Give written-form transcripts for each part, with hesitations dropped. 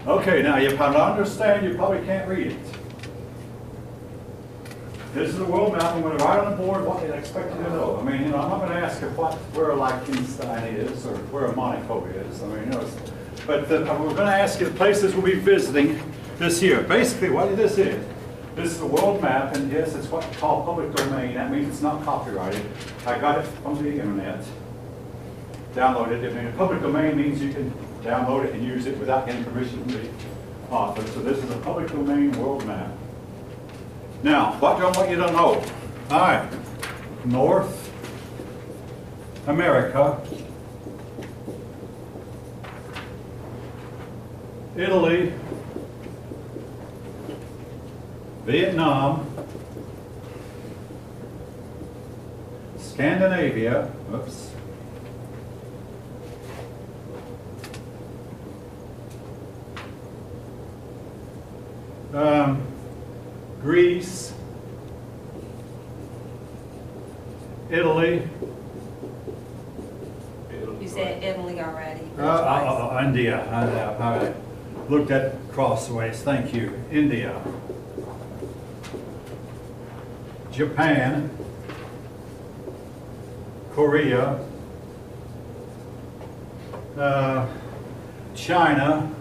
Okay, now you probably understand, you probably can't read it. This is the world map. I'm going to write on the board what they expect you to know. I mean, I'm not going to ask you where Liechtenstein is or where Monaco is. I mean, but we're going to ask you the places we'll be visiting this year. Basically, what this is the world map, and yes, it's what's called public domain. That means it's not copyrighted. I got it from the internet. Downloaded it. I mean, public domain means you can download it and use it without getting permission from the author. So this is a public domain world map. Now, what do I want you to know? All right, North America, Italy, Vietnam, Scandinavia, oops, Greece, Italy. You said Italy already. India. I looked at crossways. Thank you. India. Japan. Korea. China.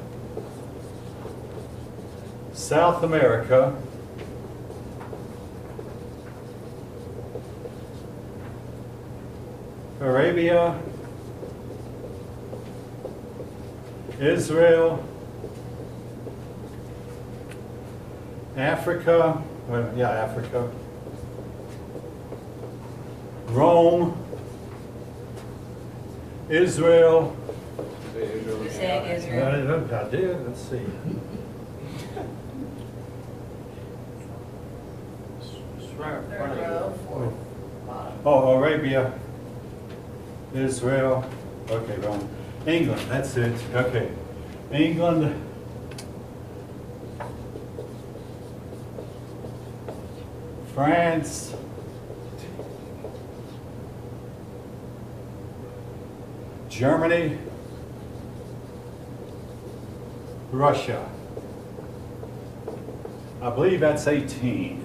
South America. Arabia, Israel, Africa, Africa, Rome, Israel. You said Israel. I did, let's see. Third row, fourth, bottom. Oh, Arabia, Israel, okay, wrong. England, that's it, okay. England, France, Germany, Russia. I believe that's 18.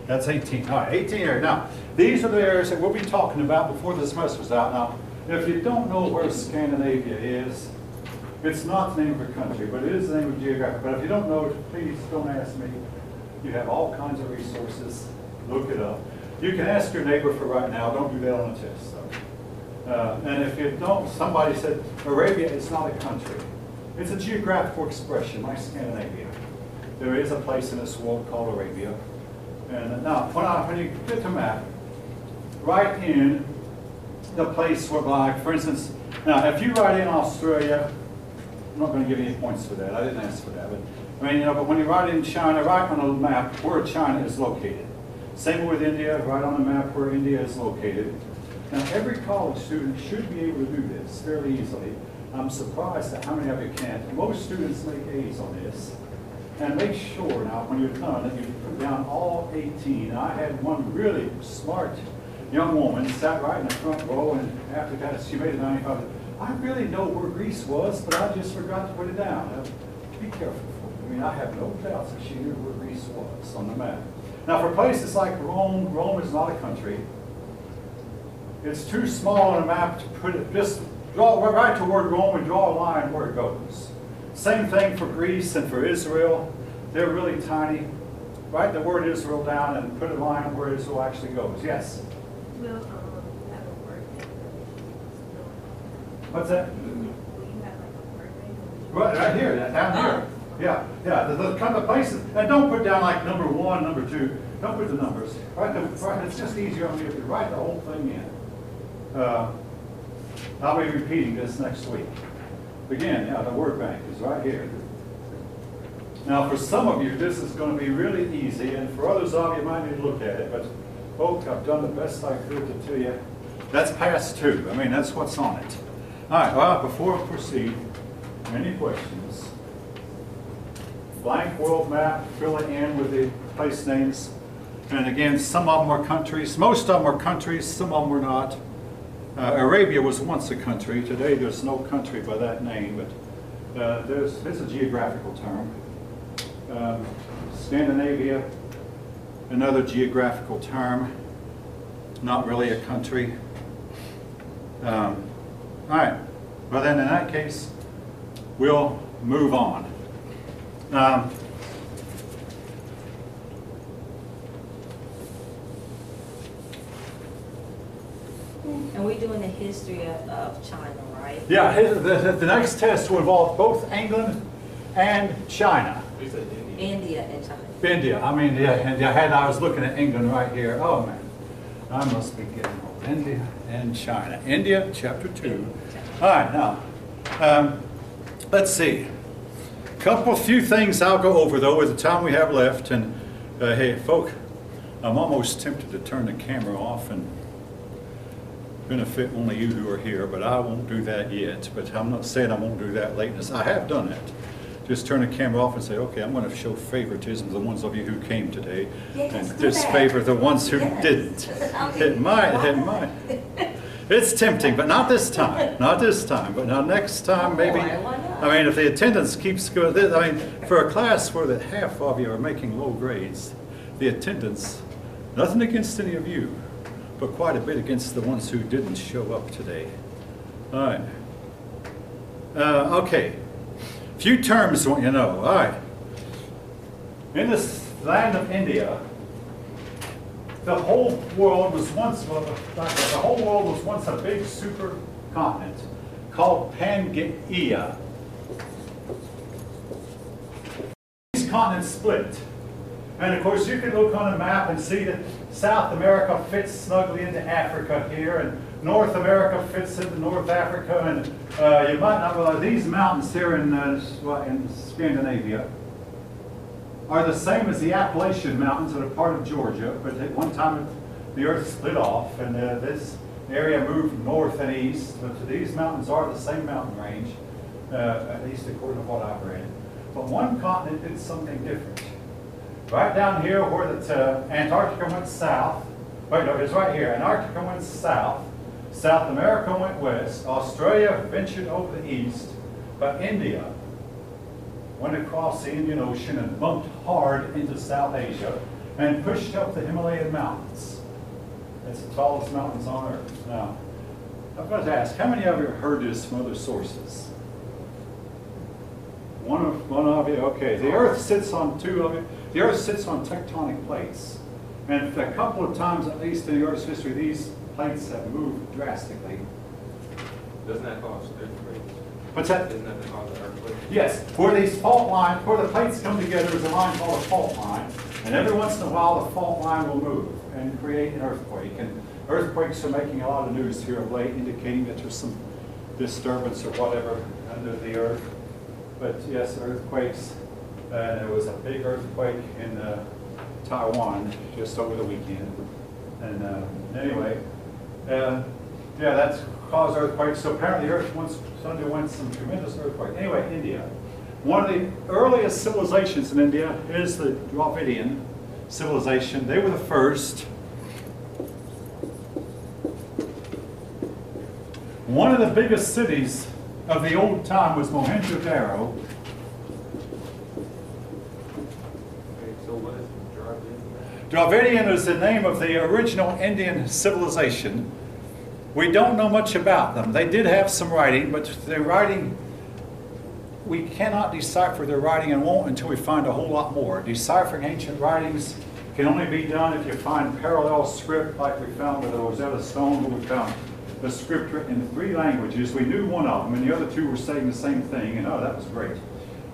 That's 18. All right, 18 areas. Now, these are the areas that we'll be talking about before the semester's out. Now, if you don't know where Scandinavia is, it's not the name of a country, but it is the name of geography. But if you don't know it, please don't ask me. You have all kinds of resources. Look it up. You can ask your neighbor for right now. Don't do that on a test, though. And if you don't, somebody said Arabia is not a country. It's a geographical expression, like Scandinavia. There is a place in this world called Arabia. And now, when you get to map, write in the place whereby, for instance, now if you write in Australia, I'm not going to give you any points for that. I didn't ask for that. But I mean, but when you write in China, write on the map where China is located. Same with India, write on the map where India is located. Now, every college student should be able to do this fairly easily. I'm surprised at how many of you can't. Most students make A's on this. And make sure now, when you're done, that you put down all 18. I had one really smart young woman sat right in the front row, and after that, she made it 95. I really know where Greece was, but I just forgot to put it down. Now, be careful. I mean, I have no doubts that she knew where Greece was on the map. Now, for places like Rome, Rome is not a country. It's too small on a map to put it, just draw right toward Rome and draw a line where it goes. Same thing for Greece and for Israel. They're really tiny. Write the word Israel down and put a line where Israel actually goes. Yes? Will have a word bank? What's that? Will you have like a word bank? Right here, down here. Yeah. The kind of places. And don't put down like number 1, number 2. Don't put the numbers. It's just easier on me if you write the whole thing in. I'll be repeating this next week. Again, the word bank is right here. Now, for some of you, this is going to be really easy, and for others of you, you might need to look at it. But, folks, I've done the best I could to tell you. That's past 2. I mean, that's what's on it. All right, well, before we proceed, any questions? Blank world map, fill it in with the place names. And again, some of them are countries. Most of them are countries, some of them are not. Arabia was once a country. Today there's no country by that name, but it's a geographical term. Scandinavia, another geographical term, not really a country. All right, well then in that case, we'll move on. And we're doing the history of China, right? Yeah, the next test will involve both England and China. India and China. India, I mean, yeah, I was looking at England right here. Oh man, I must be getting old. India and China. India, chapter 2. All right, now, let's see. Few things I'll go over though with the time we have left. And hey, folk, I'm almost tempted to turn the camera off and benefit only you who are here, but I won't do that yet. But I'm not saying I won't do that lateness. I have done it. Just turn the camera off and say, okay, I'm going to show favoritism to the ones of you who came today, Yes, and do that. disfavor the ones who Yes. didn't. Okay. It might. It's tempting, but not this time. Not this time, but now next time maybe. Why not? I mean, if the attendance keeps going, I mean, for a class where the half of you are making low grades, the attendance, nothing against any of you, but quite a bit against the ones who didn't show up today. All right. Okay. Few terms I want you to know. All right. In this land of India, the whole world was once a big supercontinent called Pangaea. These continents split. And of course, you can look on a map and see that South America fits snugly into Africa here, and North America fits into North Africa, and you might not realize these mountains here in Scandinavia are the same as the Appalachian Mountains that are part of Georgia, but at one time the earth split off, and this area moved north and east, but these mountains are the same mountain range, at least according to what I've read. But one continent did something different. Right down here where Antarctica went south, wait, no, it's right here. Antarctica went south, South America went west, Australia ventured over the east, but India went across the Indian Ocean and bumped hard into South Asia and pushed up the Himalayan mountains. It's the tallest mountains on earth. Now, I've got to ask, how many of you have heard this from other sources? One of you, okay. The earth sits on two of you. The earth sits on tectonic plates. And a couple of times, at least in the earth's history, these plates have moved drastically. Doesn't that cause earthquakes? What's that? Isn't that the cause of earthquakes? Yes, where these fault lines, where the plates come together is a line called a fault line. And every once in a while, the fault line will move and create an earthquake. And earthquakes are making a lot of news here of late, indicating that there's some disturbance or whatever under the earth. But yes, earthquakes. There was a big earthquake in Taiwan just over the weekend. And anyway, yeah, that's caused earthquakes. So apparently the earth once underwent some tremendous earthquake. Anyway, India. One of the earliest civilizations in India is the Dravidian civilization. They were the first. One of the biggest cities of the old time was Mohenjo-Daro. So what is Dravidian? Dravidian is the name of the original Indian civilization. We don't know much about them. They did have some writing, but their writing, we cannot decipher their writing and won't until we find a whole lot more. Deciphering ancient writings can only be done if you find parallel script like we found with the Rosetta Stone, where we found the script written in 3 languages. We knew one of them, and the other 2 were saying the same thing, and oh, that was great.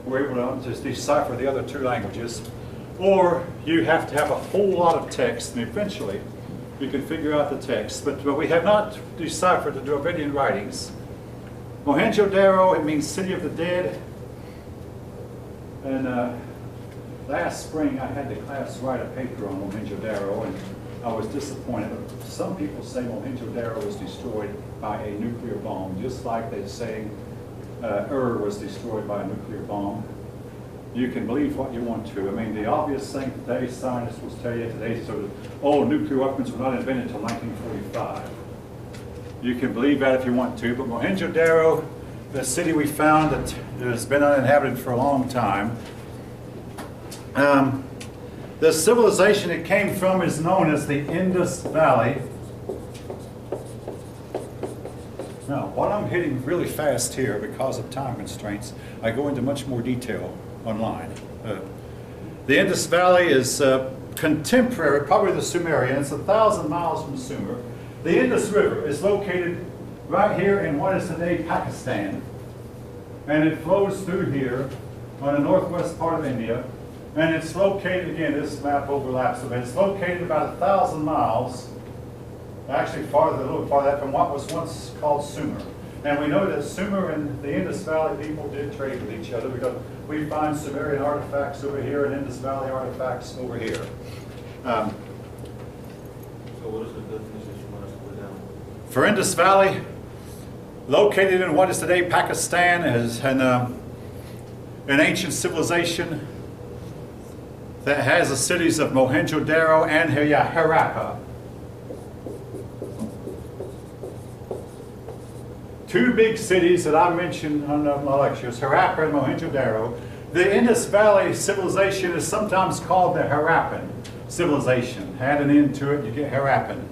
We were able to just decipher the other 2 languages. Or you have to have a whole lot of text, and eventually you can figure out the text. But we have not deciphered the Dravidian writings. Mohenjo-Daro, it means city of the dead. And last spring I had the class write a paper on Mohenjo-Daro, and I was disappointed. Some people say Mohenjo-Daro was destroyed by a nuclear bomb, just like they say Ur was destroyed by a nuclear bomb. You can believe what you want to. I mean, the obvious thing today, scientists will tell you today, so that nuclear weapons were not invented until 1945. You can believe that if you want to, but Mohenjo-Daro, the city we found that has been uninhabited for a long time. The civilization it came from is known as the Indus Valley. Now, while I'm hitting really fast here because of time constraints, I go into much more detail online. The Indus Valley is contemporary, probably the Sumerian. It's 1,000 miles from Sumer. The Indus River is located right here in what is today Pakistan, and it flows through here on the northwest part of India, and it's located, again, this map overlaps a bit, it's located about 1,000 miles, actually farther, a little farther from what was once called Sumer. And we know that Sumer and the Indus Valley people did trade with each other because we find Sumerian artifacts over here and Indus Valley artifacts over here. So what is the definition you want us to put down? For Indus Valley, located in what is today Pakistan, is an ancient civilization that has the cities of Mohenjo-Daro and Harappa. Two big cities that I mentioned on my lectures, Harappa and Mohenjo-Daro. The Indus Valley civilization is sometimes called the Harappan civilization. Add an end to it, you get Harappan.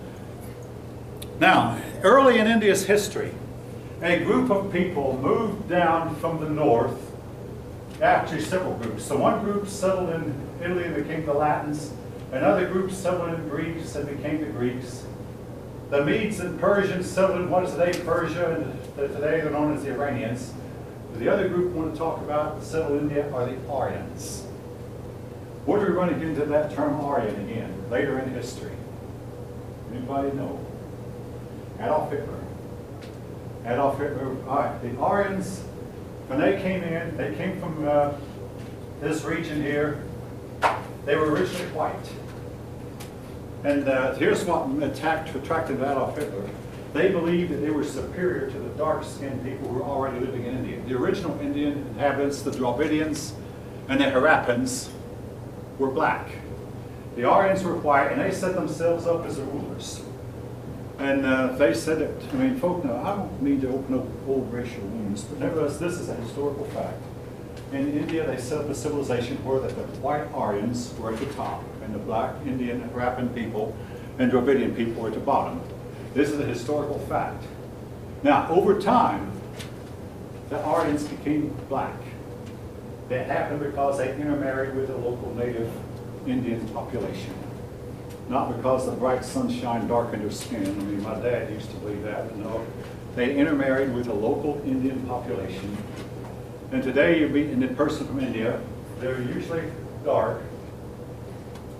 Now, early in India's history, a group of people moved down from the north, actually several groups. So one group settled in Italy and became the Latins. Another group settled in Greece and became the Greeks. The Medes and Persians settled in what is today Persia, and today they're known as the Iranians. The other group we want to talk about that settled in India are the Aryans. What are we running into that term Aryan again, later in history? Anybody know? Adolf Hitler. Adolf Hitler, all right, the Aryans, when they came from this region here, they were originally white. And here's what attracted Adolf Hitler. They believed that they were superior to the dark-skinned people who were already living in India. The original Indian inhabitants, the Dravidians and the Harappans, were black. The Aryans were white, and they set themselves up as the rulers. And they said that, I mean, folk, now, I don't mean to open up old racial wounds, but nevertheless, this is a historical fact. In India, they set up a civilization where the white Aryans were at the top, and the black Indian and Harappan people and Dravidian people were at the bottom. This is a historical fact. Now, over time, the Aryans became black. That happened because they intermarried with the local native Indian population. Not because the bright sunshine darkened their skin. I mean, my dad used to believe that, but no. They intermarried with the local Indian population. And today you meet a person from India, they're usually dark,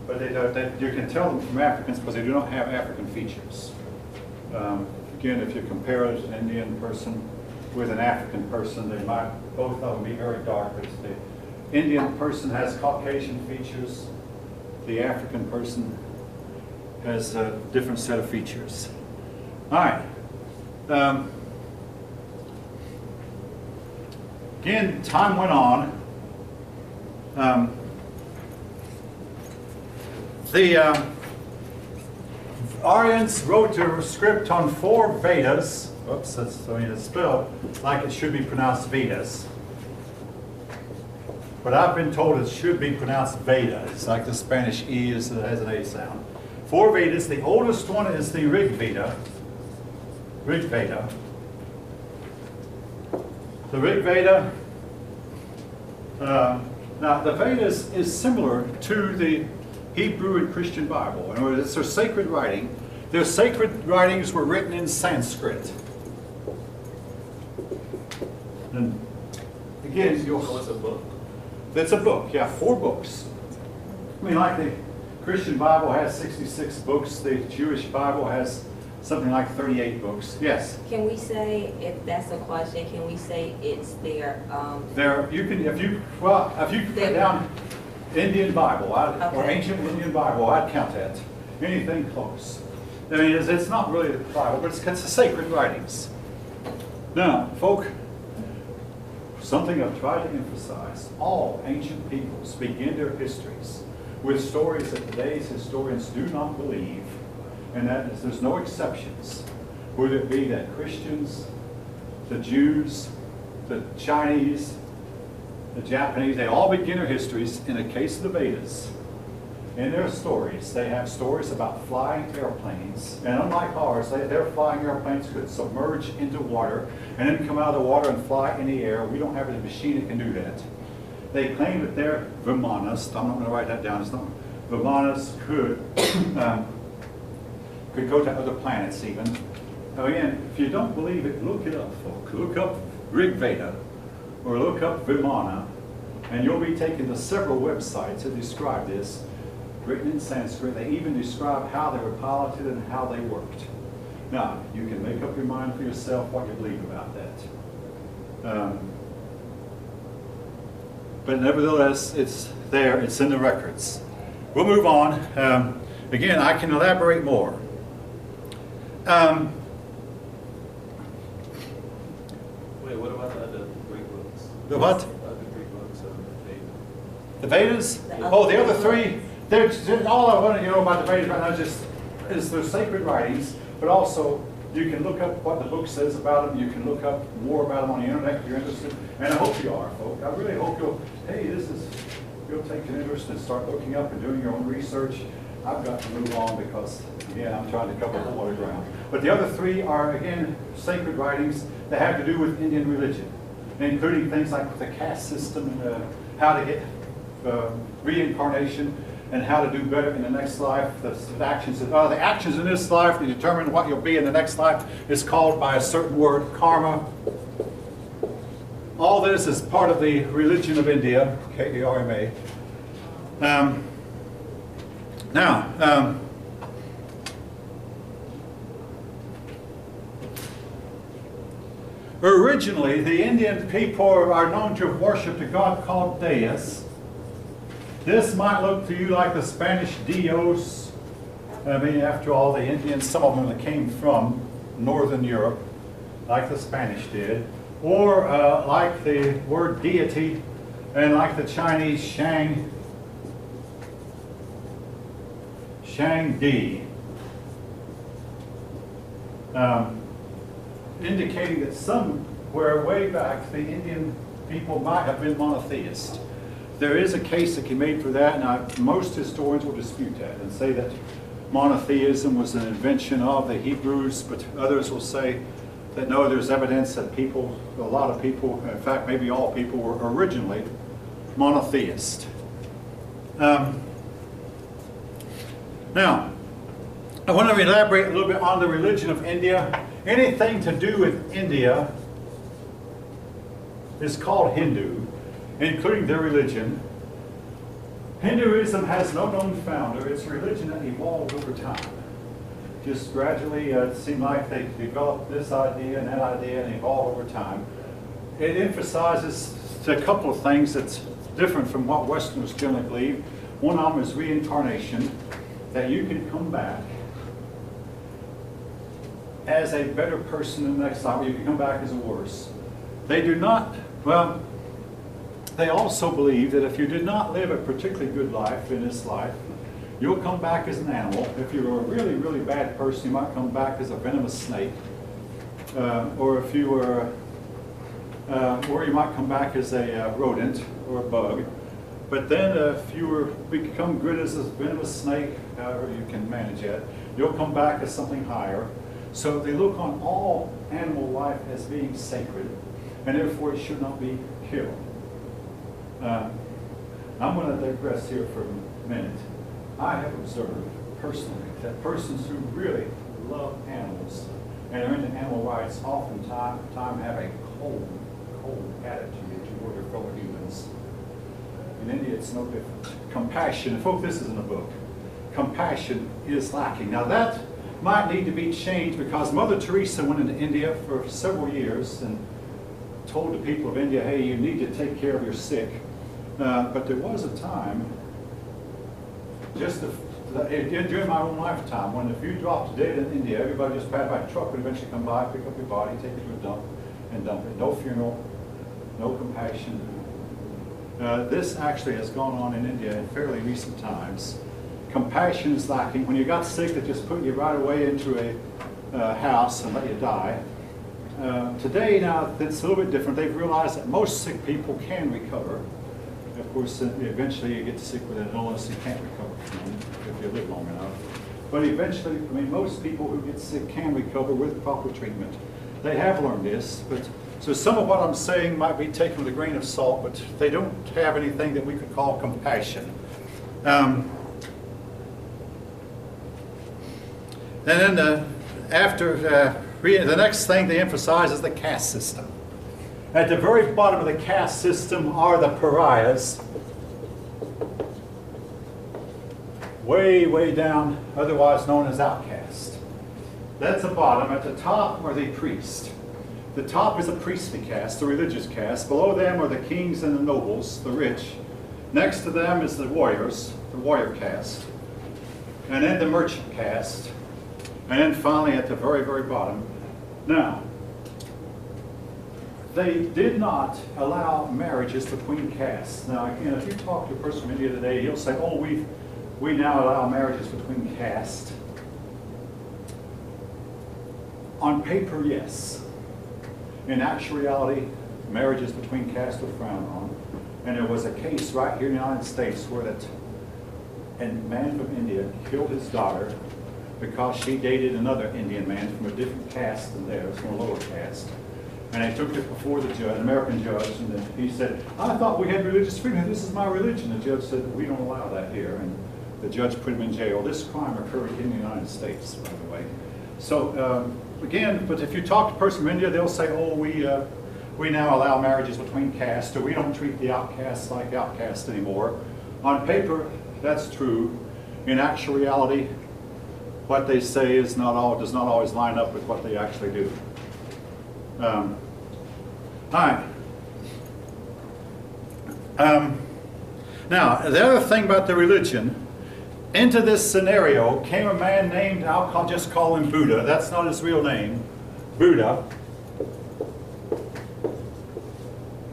but you can tell them from Africans because they do not have African features. Again, if you compare an Indian person with an African person, they might, both of them be very dark, but the Indian person has Caucasian features, the African person has a different set of features. All right. Again, time went on. The Aryans wrote their script on 4 Vedas. Oops, it's spelled like it should be pronounced Vedas. But I've been told it should be pronounced Veda. It's like the Spanish E has an A sound. 4 Vedas. The oldest one is the Rig Veda. Rig Veda. The Rig Veda. Now, the Vedas is similar to the Hebrew and Christian Bible. In other words, it's their sacred writing. Their sacred writings were written in Sanskrit. And again, So it's a book? it's a book, yeah, 4 books. I mean, like the Christian Bible has 66 books, the Jewish Bible has something like 38 books. Yes? Can we say, if that's a question, can we say it's their, There, you can, if you put down Indian Bible, or Okay. ancient Indian Bible, I'd count that. Anything close. I mean, it's not really the Bible, but it's the sacred writings. Now, folk, something I've tried to emphasize, all ancient peoples begin their histories with stories that today's historians do not believe, and that is, there's no exceptions. Would it be that Christians, the Jews, the Chinese, the Japanese, they all begin their histories in the case of the Vedas. In their stories, they have stories about flying airplanes. And unlike ours, their flying airplanes could submerge into water and then come out of the water and fly in the air. We don't have a machine that can do that. They claim that their Vimanas, I'm not going to write that down, it's not, Vimanas could go to other planets even. Now again, if you don't believe it, look it up, folks. Look up Rig Veda or look up Vimana, and you'll be taken to several websites that describe this, written in Sanskrit. They even describe how they were piloted and how they worked. Now, you can make up your mind for yourself what you believe about that. But nevertheless, it's there, it's in the records. We'll move on. Again, I can elaborate more. Wait, what about the other Greek books? The what? The other Greek books of The the Vedas? Oh, the other three. All I want to know about the Vedas right now is their sacred writings, but also you can look up what the book says about them. You can look up more about them on the internet if you're interested. And I hope you are, folks. I really hope you'll take an interest and start looking up and doing your own research. I've got to move on because, again, I'm trying to cover a whole lot of ground. But the other three are, again, sacred writings that have to do with Indian religion, including things like the caste system and how to get reincarnation and how to do better in the next life. The actions in this life to determine what you'll be in the next life is called by a certain word, karma. All this is part of the religion of India, K-A-R-M-A. Originally, the Indian people are known to have worshipped a god called Deus. This might look to you like the Spanish Dios. I mean, after all, the Indians, some of them that came from Northern Europe, like the Spanish did, or like the word deity, and like the Chinese Shangdi, indicating that somewhere way back the Indian people might have been monotheist. There is a case that can be made for that, and most historians will dispute that and say that monotheism was an invention of the Hebrews, but others will say that no, there's evidence that a lot of people, in fact maybe all people, were originally monotheist. Now, I want to elaborate a little bit on the religion of India. Anything to do with India is called Hindu, including their religion. Hinduism has no known founder. It's a religion that evolved over time. Just gradually, it seemed like they developed this idea and that idea and evolved over time. It emphasizes a couple of things that's different from what Westerners generally believe. One of them is reincarnation, that you can come back as a better person in the next life, or you can come back as a worse. They do not, well, they also believe that if you did not live a particularly good life in this life, you'll come back as an animal. If you're a really, really bad person, you might come back as a venomous snake. Or if you were, or you might come back as a rodent or a bug. But then if you become good as a venomous snake, however you can manage that, you'll come back as something higher. So they look on all animal life as being sacred, and therefore it should not be killed. I'm going to digress here for a minute. I have observed personally that persons who really love animals and are into animal rights oftentimes have a cold attitude toward their fellow humans. In India, it's no different. Compassion, folks, this isn't a book. Compassion is lacking. Now that might need to be changed because Mother Teresa went into India for several years and told the people of India, hey, you need to take care of your sick. But there was a time, during my own lifetime, when if you dropped dead in India, everybody just passed by a truck would eventually come by, pick up your body, take it to a dump, and dump it. No funeral, no compassion. This actually has gone on in India in fairly recent times. Compassion is lacking. When you got sick, they just put you right away into house and let you die. Today, now, it's a little bit different. They've realized that most sick people can recover. Of course, eventually you get sick with an illness you can't recover from if you live long enough. But eventually, I mean, most people who get sick can recover with proper treatment. They have learned this, but so some of what I'm saying might be taken with a grain of salt, but they don't have anything that we could call compassion. And then the next thing they emphasize is the caste system. At the very bottom of the caste system are the pariahs. Way, way down, otherwise known as outcast. That's the bottom. At the top are the priests. The top is the priestly caste, the religious caste. Below them are the kings and the nobles, the rich. Next to them is the warriors, the warrior caste. And then the merchant caste. And then finally at the very, very bottom. Now, they did not allow marriages between castes. Now, again, if you talk to a person from India today, he'll say, oh, we now allow marriages between castes. On paper, yes. In actuality, marriages between castes were frowned on. And there was a case right here in the United States where a man from India killed his daughter because she dated another Indian man from a different caste than theirs, from a lower caste. And they took it before the judge, an American judge, and he said, I thought we had religious freedom. This is my religion. The judge said, we don't allow that here. And the judge put him in jail. This crime occurred in the United States, by the way. So, again, but if you talk to a person from India, they'll say, oh, we now allow marriages between castes, or we don't treat the outcasts like outcasts anymore. On paper, that's true. In actual reality, what they say does not always line up with what they actually do. All right. Now, the other thing about the religion, into this scenario came a man named, I'll just call him Buddha. That's not his real name, Buddha.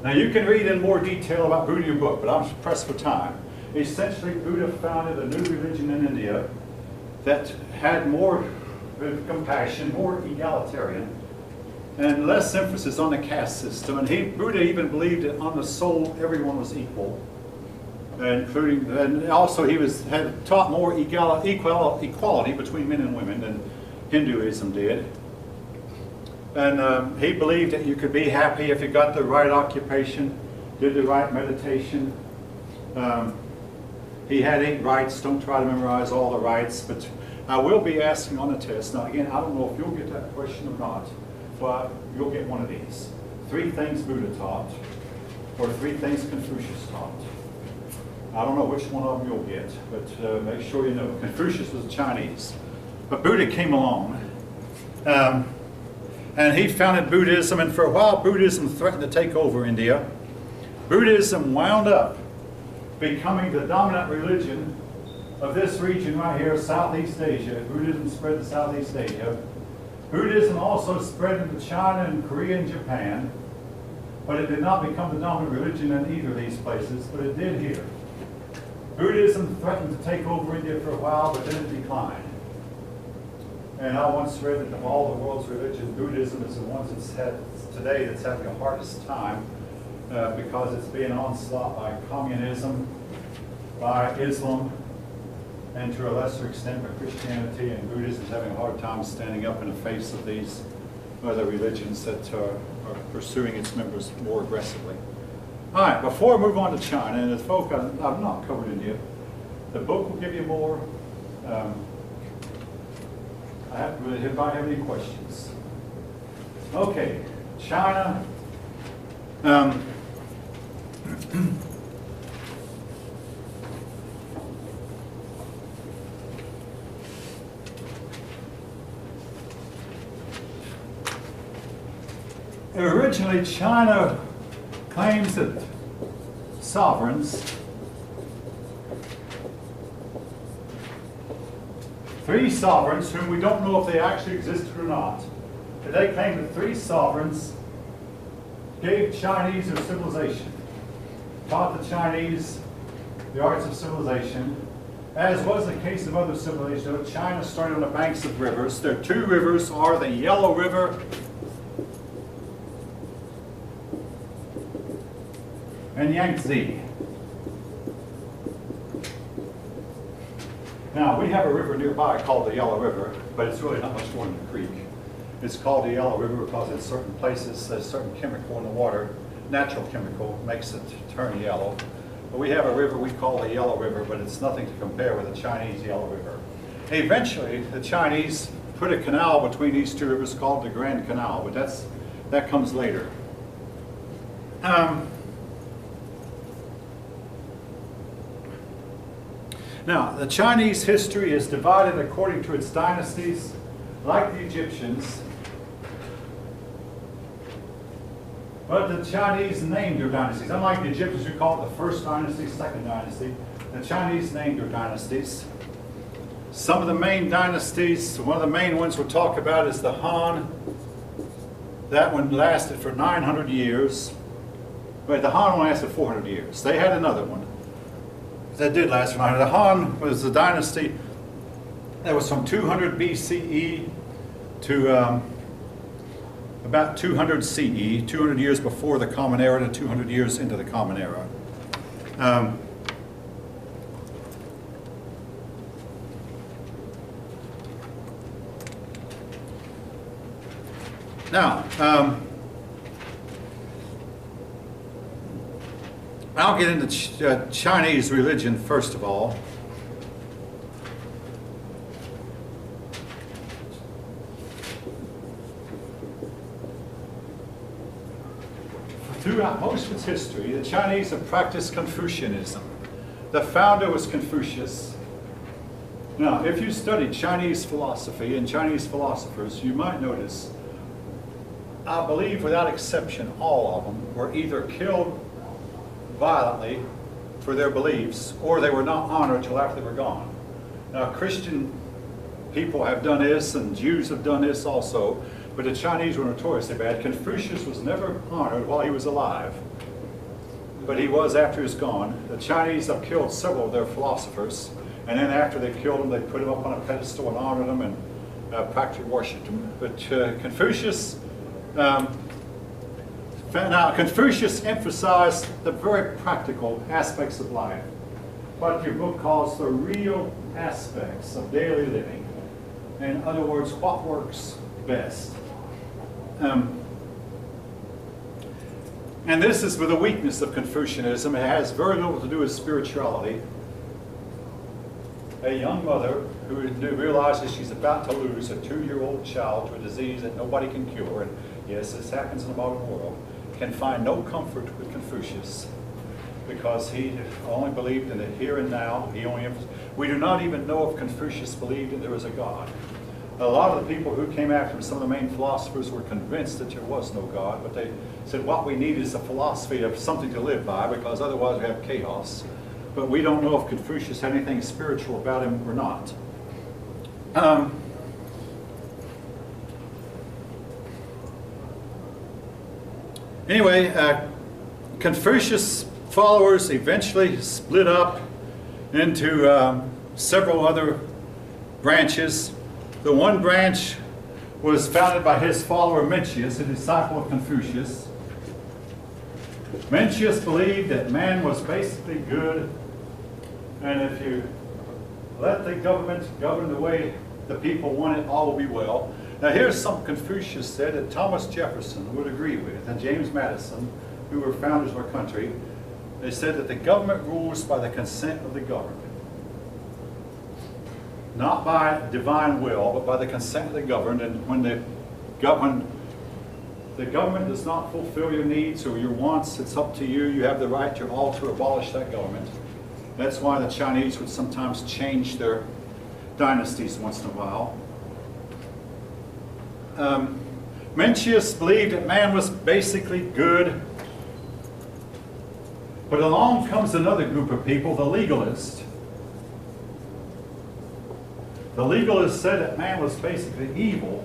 Now, you can read in more detail about Buddha in your book, but I'm pressed for time. Essentially, Buddha founded a new religion in India that had more compassion, more egalitarian, and less emphasis on the caste system. And Buddha even believed that on the soul everyone was equal, and also he had taught more equality between men and women than Hinduism did. And he believed that you could be happy if you got the right occupation, did the right meditation. He had 8 rights. Don't try to memorize all the rights, but I will be asking on the test. Now again, I don't know if you'll get that question or not, but you'll get one of these. 3 things Buddha taught, or 3 things Confucius taught. I don't know which one of them you'll get, but make sure you know. Confucius was Chinese, but Buddha came along, and he founded Buddhism, and for a while Buddhism threatened to take over India. Buddhism wound up becoming the dominant religion of this region right here, Southeast Asia. Buddhism spread to Southeast Asia. Buddhism also spread into China and Korea and Japan, but it did not become the dominant religion in either of these places, but it did here. Buddhism threatened to take over India for a while, but then it declined. And I once read that of all the world's religions, Buddhism is the one that's having the hardest time because it's being onslaught by communism, by Islam, and to a lesser extent by Christianity. And Buddhism is having a hard time standing up in the face of these other religions that are pursuing its members more aggressively. All right, before I move on to China, and as folk, I've not covered India. The book will give you more. Anybody have any questions? Okay, China. Originally, China claims that sovereigns, 3 sovereigns, whom we don't know if they actually existed or not, but they claim that 3 sovereigns gave Chinese their civilization, taught the Chinese the arts of civilization, as was the case of other civilizations, China started on the banks of rivers. Their two rivers are the Yellow River and Yangtze. Now, we have a river nearby called the Yellow River, but it's really not much more than a creek. It's called the Yellow River because in certain places, a certain chemical in the water, natural chemical, makes it turn yellow. But we have a river we call the Yellow River, but it's nothing to compare with the Chinese Yellow River. Eventually, the Chinese put a canal between these two rivers called the Grand Canal, but that comes later. Now, the Chinese history is divided according to its dynasties, like the Egyptians. But the Chinese named their dynasties. Unlike the Egyptians who call it the first dynasty, second dynasty, the Chinese named their dynasties. Some of the main dynasties, one of the main ones we'll talk about is the Han. That one lasted for 900 years. Wait, the Han one lasted 400 years. They had another one that did last for 900. The Han was the dynasty that was from 200 BCE to about 200 CE, 200 years before the Common Era to 200 years into the Common Era. Now, I'll get into Chinese religion first of all. Throughout most of its history, the Chinese have practiced Confucianism. The founder was Confucius. Now, if you study Chinese philosophy and Chinese philosophers, you might notice, I believe without exception, all of them were either killed violently for their beliefs, or they were not honored until after they were gone. Now, Christian people have done this, and Jews have done this also, but the Chinese were notoriously bad. Confucius was never honored while he was alive, but he was after he was gone. The Chinese have killed several of their philosophers, and then after they killed them, they put them up on a pedestal and honored them and practically worshipped them. But Confucius, Confucius emphasized the very practical aspects of life, what your book calls the real aspects of daily living. In other words, what works best. And this is with the weakness of Confucianism. It has very little to do with spirituality. A young mother who realizes she's about to lose a 2-year-old child to a disease that nobody can cure, and yes, this happens in the modern world, can find no comfort with Confucius because he only believed in the here and now. We do not even know if Confucius believed that there was a God. A lot of the people who came after him, some of the main philosophers, were convinced that there was no God, but they said what we need is a philosophy of something to live by, because otherwise we have chaos. But we don't know if Confucius had anything spiritual about him or not. Anyway, Confucius followers eventually split up into several other branches. The one branch was founded by his follower Mencius, a disciple of Confucius. Mencius believed that man was basically good, and if you let the government govern the way the people want it, all will be well. Now here's something Confucius said that Thomas Jefferson would agree with, and James Madison, who were founders of our country. They said that the government rules by the consent of the governed. Not by divine will, but by the consent of the governed. And when the government does not fulfill your needs or your wants, it's up to you. You have the right to abolish that government. That's why the Chinese would sometimes change their dynasties once in a while. Mencius believed that man was basically good. But along comes another group of people, the legalists. The legalists said that man was basically evil,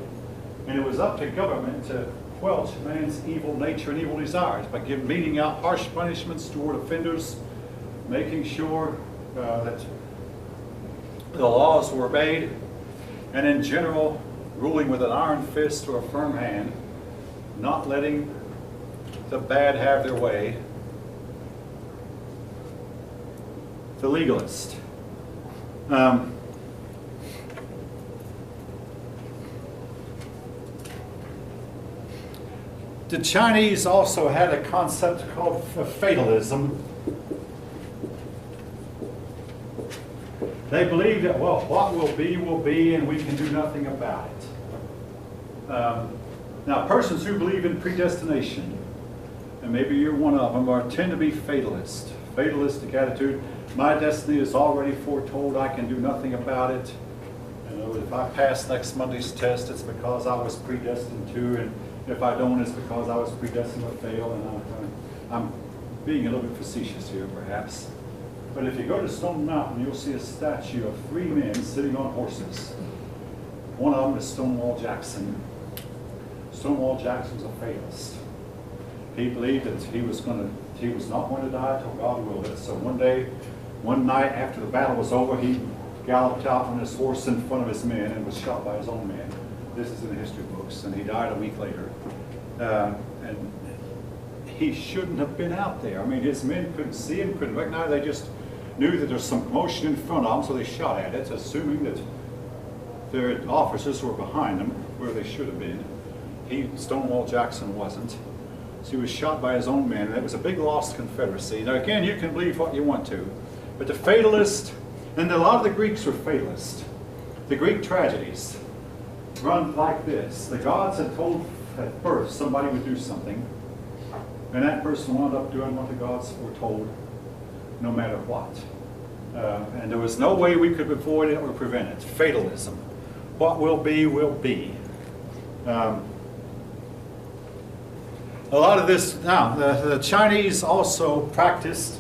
and it was up to government to quelch man's evil nature and evil desires by meting out harsh punishments toward offenders, making sure that The laws were obeyed, and in general, ruling with an iron fist or a firm hand, not letting the bad have their way. The legalist. The Chinese also had a concept called fatalism. They believed that, well, what will be, and we can do nothing about it. Now, persons who believe in predestination, and maybe you're one of them, tend to be fatalist. Fatalistic attitude. My destiny is already foretold. I can do nothing about it. You know, if I pass next Monday's test, it's because I was predestined to, and if I don't, it's because I was predestined to fail. And I'm being a little bit facetious here, perhaps. But if you go to Stone Mountain, you'll see a statue of 3 men sitting on horses. One of them is Stonewall Jackson. Stonewall Jackson was a fatalist. He believed that he was not going to die until God willed it. So one night after the battle was over, he galloped out on his horse in front of his men and was shot by his own men. This is in the history books, and he died a week later. And he shouldn't have been out there. I mean, his men couldn't see him, couldn't recognize him. They just knew that there's some commotion in front of them, so they shot at it, assuming that their officers were behind them, where they should have been. Stonewall Jackson wasn't. So he was shot by his own men, and it was a big loss to Confederacy. Now again, you can believe what you want to, but the fatalist, and a lot of the Greeks were fatalist. The Greek tragedies run like this. The gods had told at birth somebody would do something, and that person wound up doing what the gods foretold, no matter what. And there was no way we could avoid it or prevent it. Fatalism. What will be, will be. A lot of this, now, the Chinese also practiced,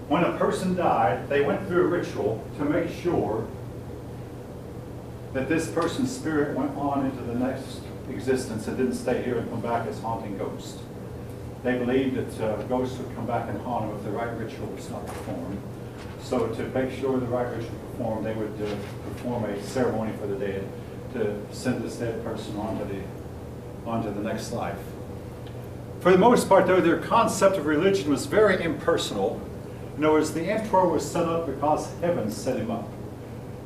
when a person died, they went through a ritual to make sure that this person's spirit went on into the next existence and didn't stay here and come back as haunting ghosts. They believed that ghosts would come back and haunt them if the right ritual was not performed. So to make sure the right ritual was performed, they would perform a ceremony for the dead to send this dead person onto the next life. For the most part, though, their concept of religion was very impersonal. In other words, the emperor was set up because heaven set him up.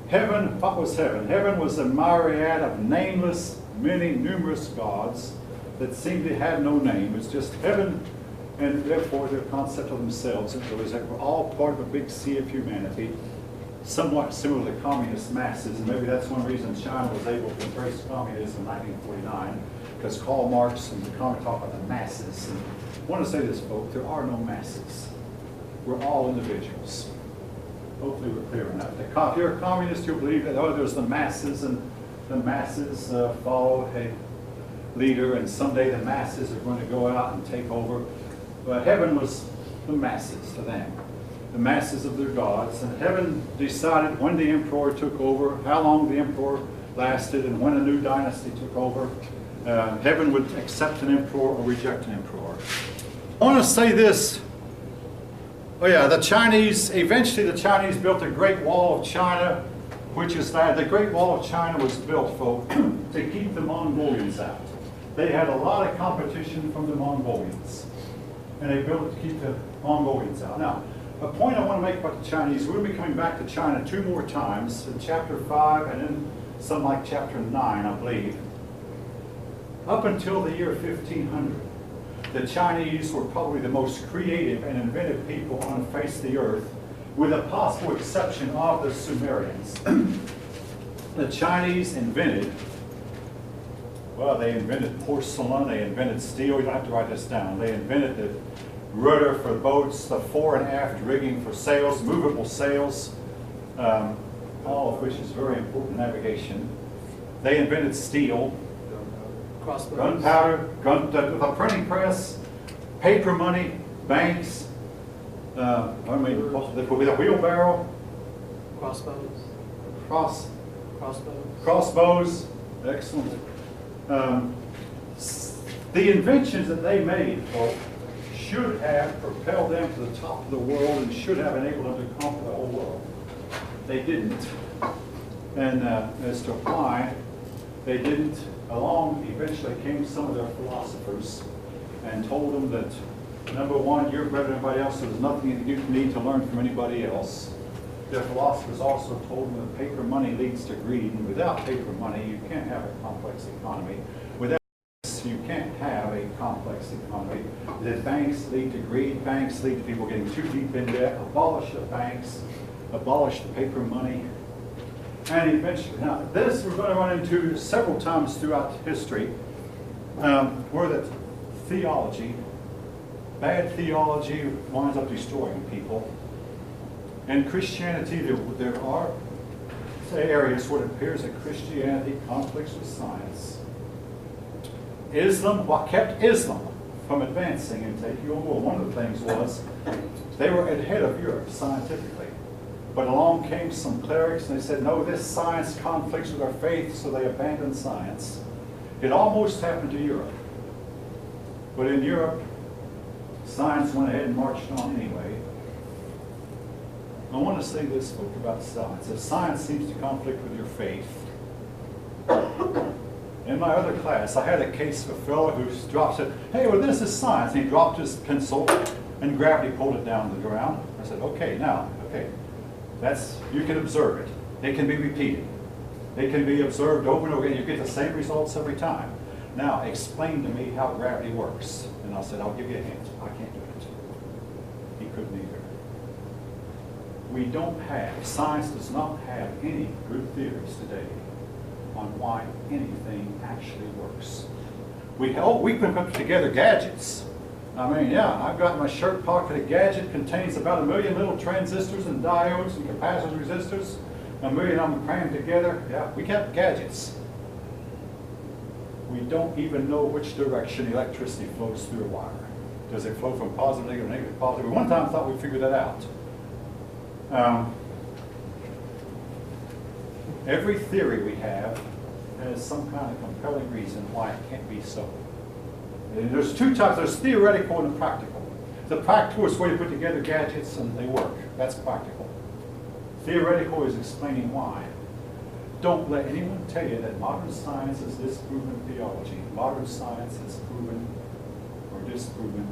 Heaven, what was heaven? Heaven was a myriad of nameless, many, numerous gods that seemed to have no name. It's just heaven, and therefore their concept of themselves. It was that we're all part of a big sea of humanity, somewhat similar to communist masses, and maybe that's one reason China was able to embrace communism in 1949, because Karl Marx and the Communist talk about the masses. And I want to say this, folks, there are no masses. We're all individuals. Hopefully we're clear on that. If you're a communist, you believe that, oh, there's the masses, and the masses follow a leader, and someday the masses are going to go out and take over. But heaven was the masses to them, the masses of their gods. And heaven decided when the emperor took over, how long the emperor lasted, and when a new dynasty took over. Heaven would accept an emperor or reject an emperor. I want to say this. Oh yeah, eventually the Chinese built the Great Wall of China, which is that the Great Wall of China was built, folks, to keep the Mongolians out. They had a lot of competition from the Mongolians, and they built it to keep the Mongolians out. Now, a point I want to make about the Chinese, we'll be coming back to China 2 more times, in chapter 5 and then something like chapter 9, I believe. Up until the year 1500, the Chinese were probably the most creative and inventive people on the face of the earth, with a possible exception of the Sumerians. The Chinese invented porcelain, they invented steel. You don't have to write this down. They invented the rudder for boats, the fore and aft rigging for sails, movable sails, all of which is very important in navigation. They invented steel, gunpowder, the printing press, paper money, banks, with a wheelbarrow, crossbows, excellent. The inventions that they made, folks, should have propelled them to the top of the world and should have enabled them to conquer the whole world. They didn't. And as to why they didn't, along eventually came some of their philosophers and told them that, number one, you're better than anybody else, so there's nothing that you need to learn from anybody else. Their philosophers also told them that paper money leads to greed, and without paper money, you can't have a complex economy. Without this, you can't have a complex economy. That banks lead to greed, banks lead to people getting too deep in debt. Abolish the banks, abolish the paper money, and eventually, now this we're going to run into several times throughout history, where that theology, bad theology winds up destroying people. In Christianity, there are areas where it appears that Christianity conflicts with science. Islam, what kept Islam from advancing and taking over, one of the things was they were ahead of Europe scientifically. But along came some clerics and they said, no, this science conflicts with our faith, so they abandoned science. It almost happened to Europe. But in Europe, science went ahead and marched on anyway. I want to say this, folks, about science. If science seems to conflict with your faith, in my other class, I had a case of a fellow who dropped it. Hey, well, this is science. And he dropped his pencil, and gravity pulled it down to the ground. I said, okay, that's, you can observe it. It can be repeated. It can be observed over and over again. You get the same results every time. Now, explain to me how gravity works. And I said, I'll give you a hint. I can't do it. He couldn't either. We don't have, science does not have any good theories today on why anything actually works. We can put together gadgets. I mean, yeah, I've got in my shirt pocket a gadget contains about 1 million little transistors and diodes and capacitors, resistors, 1 million of them crammed together. Yeah, we got gadgets. We don't even know which direction electricity flows through a wire. Does it flow from positive, negative, negative, positive? We one time thought we figured that out. Every theory we have has some kind of compelling reason why it can't be so. And there's two types. There's theoretical and practical. The practical is where you put together gadgets and they work. That's practical. Theoretical is explaining why. Don't let anyone tell you that modern science is disproven theology. Modern science is proven or disproven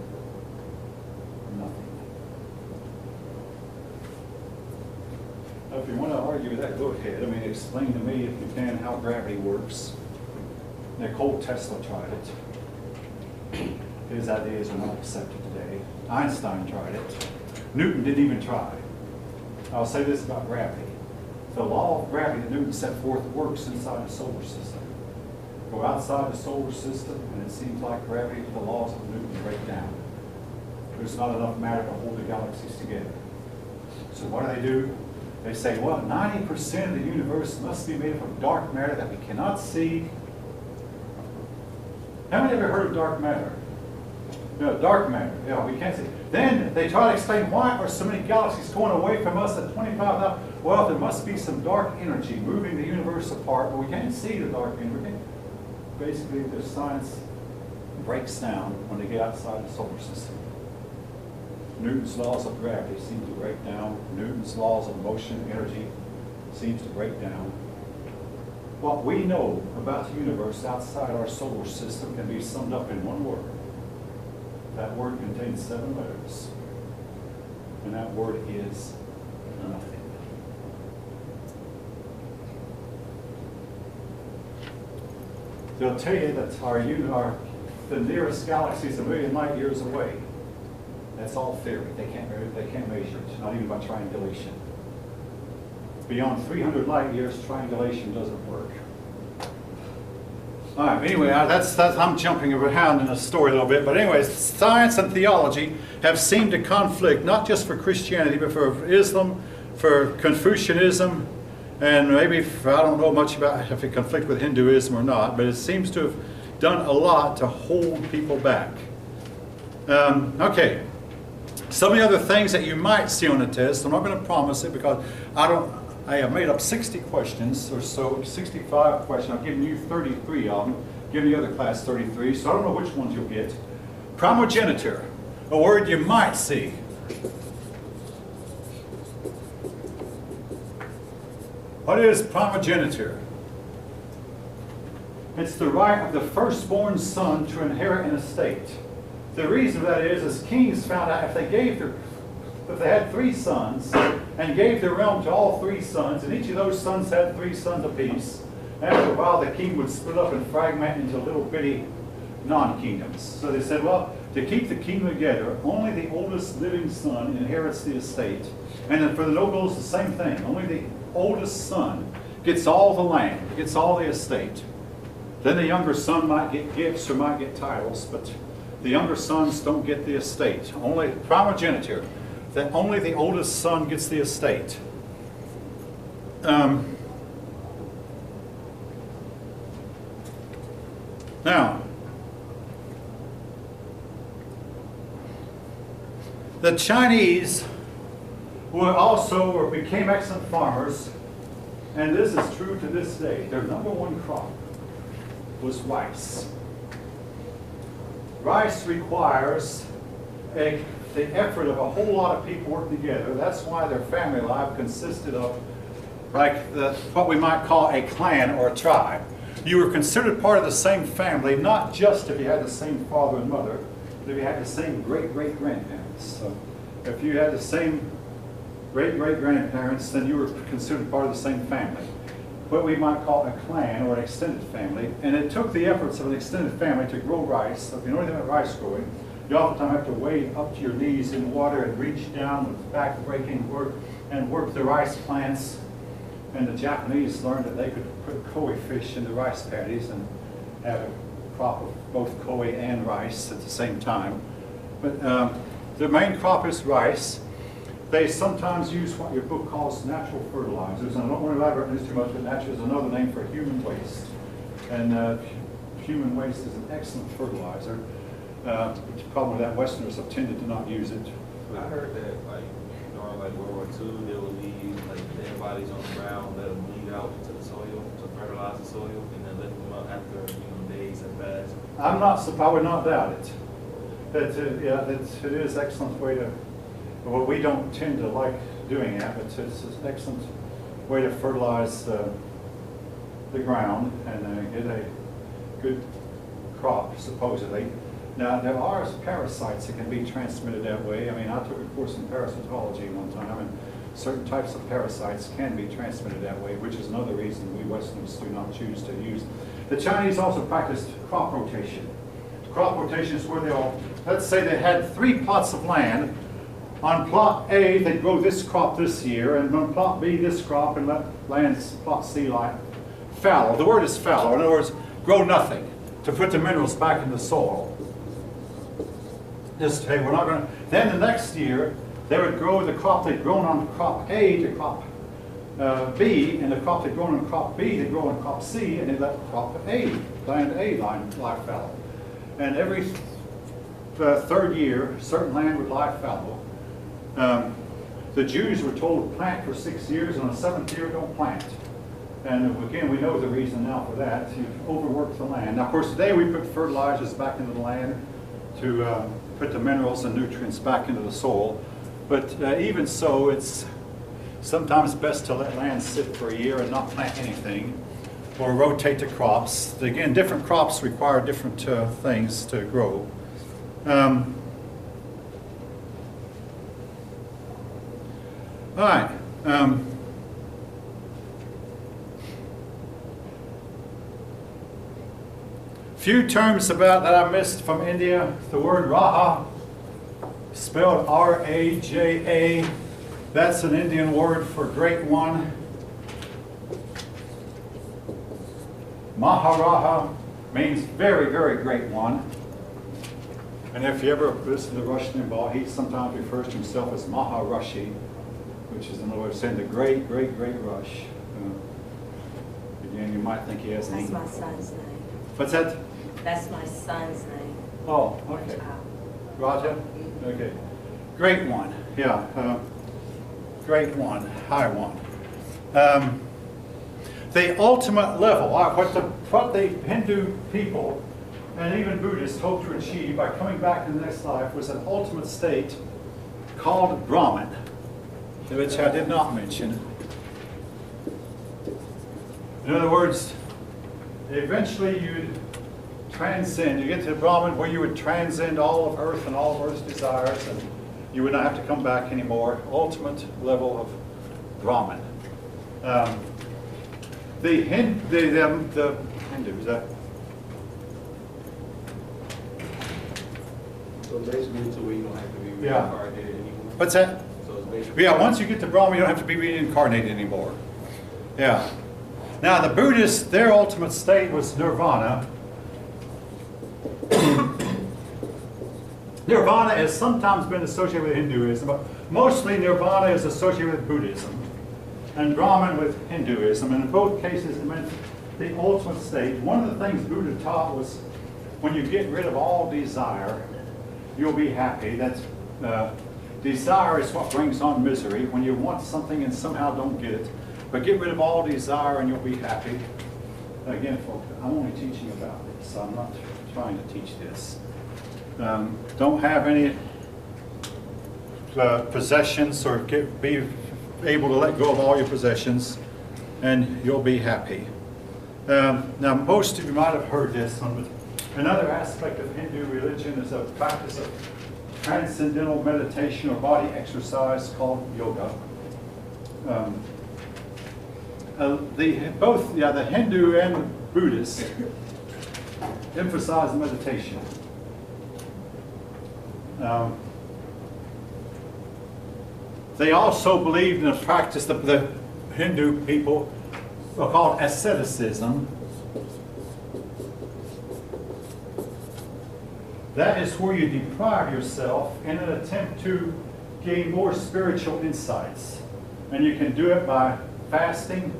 nothing. If you want to argue that, go ahead. I mean, explain to me, if you can, how gravity works. Nikola Tesla tried it. His ideas are not accepted today. Einstein tried it. Newton didn't even try. I'll say this about gravity. The law of gravity that Newton set forth works inside the solar system. Go outside the solar system, and it seems like gravity, the laws of Newton break down. There's not enough matter to hold the galaxies together. So what do? They say, well, 90% of the universe must be made up of dark matter that we cannot see. How many of you ever heard of dark matter? No, dark matter. Yeah, we can't see. Then they try to explain why are so many galaxies going away from us at 25,000. Well, there must be some dark energy moving the universe apart, but we can't see the dark energy. Basically, the science breaks down when they get outside the solar system. Newton's laws of gravity seem to break down. Newton's laws of motion and energy seems to break down. What we know about the universe outside our solar system can be summed up in one word. That word contains 7 letters. And that word is nothing. They'll tell you that the nearest galaxy is 1 million light years away. That's all theory. They can't measure it, not even by triangulation. Beyond 300 light years, triangulation doesn't work. All right, anyway, I'm jumping around in the story a little bit, but anyways, science and theology have seemed to conflict, not just for Christianity, but for Islam, for Confucianism, and maybe, I don't know much about if it conflicts with Hinduism or not, but it seems to have done a lot to hold people back. Okay. Some of the other things that you might see on the test, I'm not going to promise it because I have made up 60 questions or so, 65 questions. I've given you 33 of them, given the other class 33, so I don't know which ones you'll get. Primogeniture. A word you might see. What is primogeniture? It's the right of the firstborn son to inherit an estate. The reason for that is kings found out if they had 3 sons and gave their realm to all 3 sons, and each of those sons had 3 sons apiece, after a while the king would split up and fragment into little bitty non-kingdoms. So they said, well, to keep the kingdom together, only the oldest living son inherits the estate. And then for the nobles, the same thing. Only the oldest son gets all the land, gets all the estate. Then the younger son might get gifts or might get titles, but the younger sons don't get the estate. Only primogeniture, that only the oldest son gets the estate. Now, the Chinese became excellent farmers, and this is true to this day. Their number 1 crop was rice. Rice requires the effort of a whole lot of people working together. That's why their family life consisted of what we might call a clan or a tribe. You were considered part of the same family, not just if you had the same father and mother, but if you had the same great-great-grandparents. So if you had the same great-great-grandparents, then you were considered part of the same family. What we might call a clan or an extended family. And it took the efforts of an extended family to grow rice. So if you know anything about rice growing, you oftentimes have to wade up to your knees in water and reach down with back-breaking work and work the rice plants. And the Japanese learned that they could put koi fish in the rice paddies and have a crop of both koi and rice at the same time. But the main crop is rice. They sometimes use what your book calls natural fertilizers. And I don't want to elaborate on this too much, but natural is another name for human waste. And human waste is an excellent fertilizer. The problem with that, Westerners have tended to not use it. I heard that, during World War II, they would leave dead bodies on the ground, let them bleed out into the soil to fertilize the soil, and then lift them up after days have passed. I would not doubt it. It is an excellent way to. Well, we don't tend to like doing that, but it's an excellent way to fertilize the ground and get a good crop, supposedly. Now, there are parasites that can be transmitted that way. I mean, I took a course in parasitology one time, and certain types of parasites can be transmitted that way, which is another reason we Westerners do not choose to use. The Chinese also practiced crop rotation. Crop rotation is where let's say they had 3 plots of land. On plot A, they'd grow this crop this year, and on plot B, this crop, and let plot C lie fallow. The word is fallow. In other words, grow nothing, to put the minerals back in the soil. Just, hey, we're not going to. Then the next year, they would grow the crop they'd grown on crop A to crop B, and the crop they'd grown on crop B, they'd grow on crop C, and they'd let crop A, land A lie fallow. And every 3rd year, certain land would lie fallow. The Jews were told to plant for 6 years, and on the 7th year, don't plant. And again, we know the reason now for that. You've overworked the land. Now, of course, today we put fertilizers back into the land to put the minerals and nutrients back into the soil. But even so, it's sometimes best to let land sit for a year and not plant anything, or rotate the crops. Again, different crops require different things to grow. All right. Few terms about that I missed from India. The word Raja, spelled R-A-J-A. That's an Indian word for great one. Maharaja means very, very great one. And if you ever listen to Rush Limbaugh, he sometimes refers to himself as Maharishi, which is another way of saying the great, great, great Rush. Again, you might think he has an That's English. my son's name. What's that? That's my son's name. Oh, My okay. child. Raja? Okay. Great one. Yeah. Great one. High one. The ultimate level, what the Hindu people and even Buddhists hope to achieve by coming back in the next life was an ultimate state called Brahman, which I did not mention. In other words, eventually you'd transcend, you get to Brahman where you would transcend all of earth and all of earth's desires, and you would not have to come back anymore. Ultimate level of Brahman. The Hindus, So basically, to where you don't have to be Yeah. reincarnated anymore. what's that? So it's basically. Yeah, once you get to Brahman, you don't have to be reincarnated anymore. Yeah. Now, the Buddhists, their ultimate state was nirvana. Nirvana has sometimes been associated with Hinduism, but mostly nirvana is associated with Buddhism, and Brahman with Hinduism. And in both cases, it meant the ultimate state. One of the things Buddha taught was when you get rid of all desire, you'll be happy. That's desire is what brings on misery. When you want something and somehow don't get it, but get rid of all desire and you'll be happy. Again, folks, I'm only teaching about this. I'm not trying to teach this. Don't have any possessions, or be able to let go of all your possessions, and you'll be happy. Now, most of you might have heard this one, but another aspect of Hindu religion is a practice of transcendental meditation or body exercise called yoga. The Hindu and Buddhists emphasize meditation. They also believed in a practice that the Hindu people are called asceticism. That is where you deprive yourself in an attempt to gain more spiritual insights. And you can do it by fasting,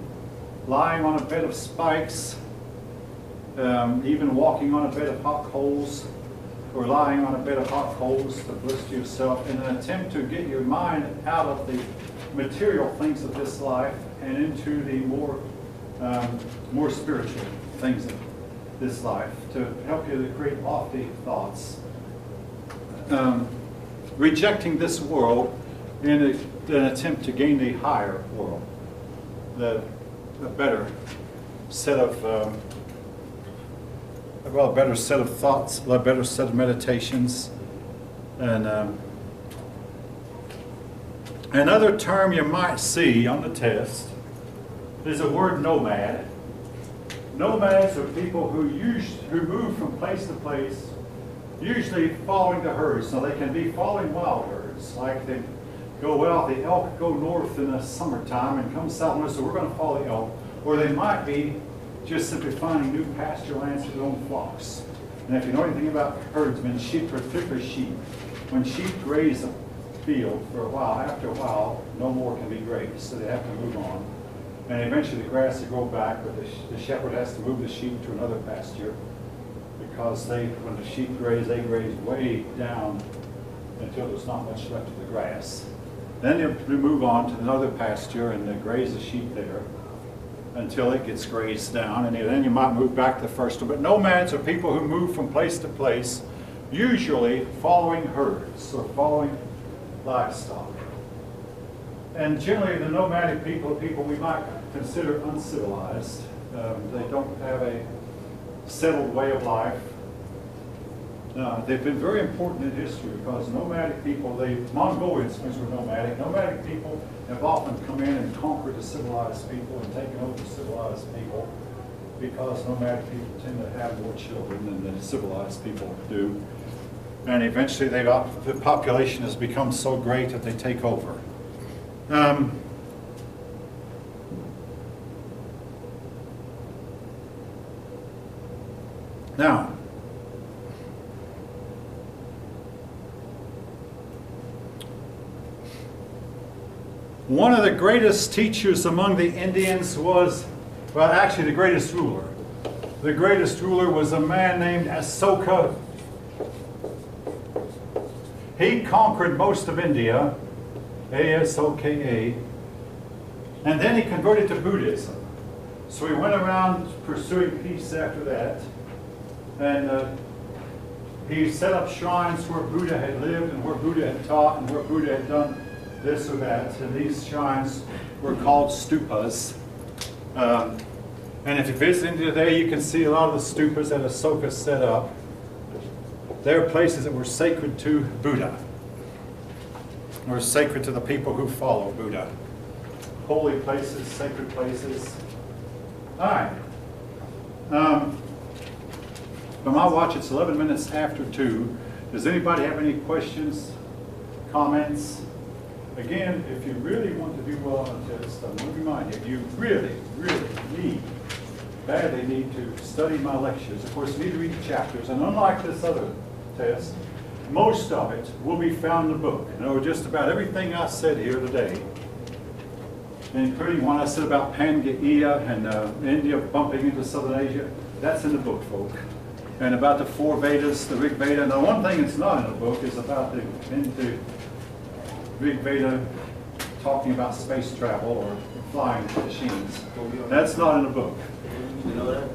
lying on a bed of spikes, even walking on a bed of hot coals, or lying on a bed of hot coals to blister yourself in an attempt to get your mind out of the material things of this life and into the more spiritual things of this life, to help you to create lofty thoughts. Rejecting this world in an attempt to gain the higher world, a better set of a better set of thoughts, a better set of meditations. And another term you might see on the test is the word nomad. Nomads are people who move from place to place, usually following the herds. Now, they can be following wild herds, like they go, well, the elk go north in the summertime and come south, and so we're going to follow the elk. Or they might be just simply finding new pasture lands for their own flocks. And if you know anything about herdsmen, sheep, particularly sheep, when sheep graze a field for a while, after a while, no more can be grazed, so they have to move on. And eventually the grass will grow back, but the shepherd has to move the sheep to another pasture, because when the sheep graze, they graze way down until there's not much left of the grass. Then they move on to another pasture and they graze the sheep there until it gets grazed down, and then you might move back to the first one. But nomads are people who move from place to place, usually following herds or following livestock. And generally the nomadic people are people we might consider uncivilized. They don't have a settled way of life. They've been very important in history because nomadic people, the Mongolians were nomadic. Nomadic people have often come in and conquered the civilized people and taken over civilized people, because nomadic people tend to have more children than the civilized people do. And eventually the population has become so great that they take over. Now, one of the greatest teachers among the Indians was, well, actually the greatest ruler. The greatest ruler was a man named Asoka. He conquered most of India, A-S-O-K-A, and then he converted to Buddhism. So he went around pursuing peace after that, and He set up shrines where Buddha had lived and where Buddha had taught and where Buddha had done this or that. And these shrines were called stupas. And if you visit India today, you can see a lot of the stupas that Ashoka set up. They're places that were sacred to Buddha, or sacred to the people who follow Buddha. Holy places, sacred places. All right. By my watch, it's 11 minutes after 2. Does anybody have any questions, comments? Again, if you really want to do well on a test, I want to remind you, you really, really badly need to study my lectures. Of course, you need to read the chapters, and unlike this other test, most of it will be found in the book. You know, just about everything I said here today, including one I said about Pangaea and India bumping into Southern Asia, that's in the book, folk. And about the 4 Vedas, the Rig Veda. Now, one thing that's not in the book is about the Rig Veda talking about space travel or flying machines. That's not in the book. You know that?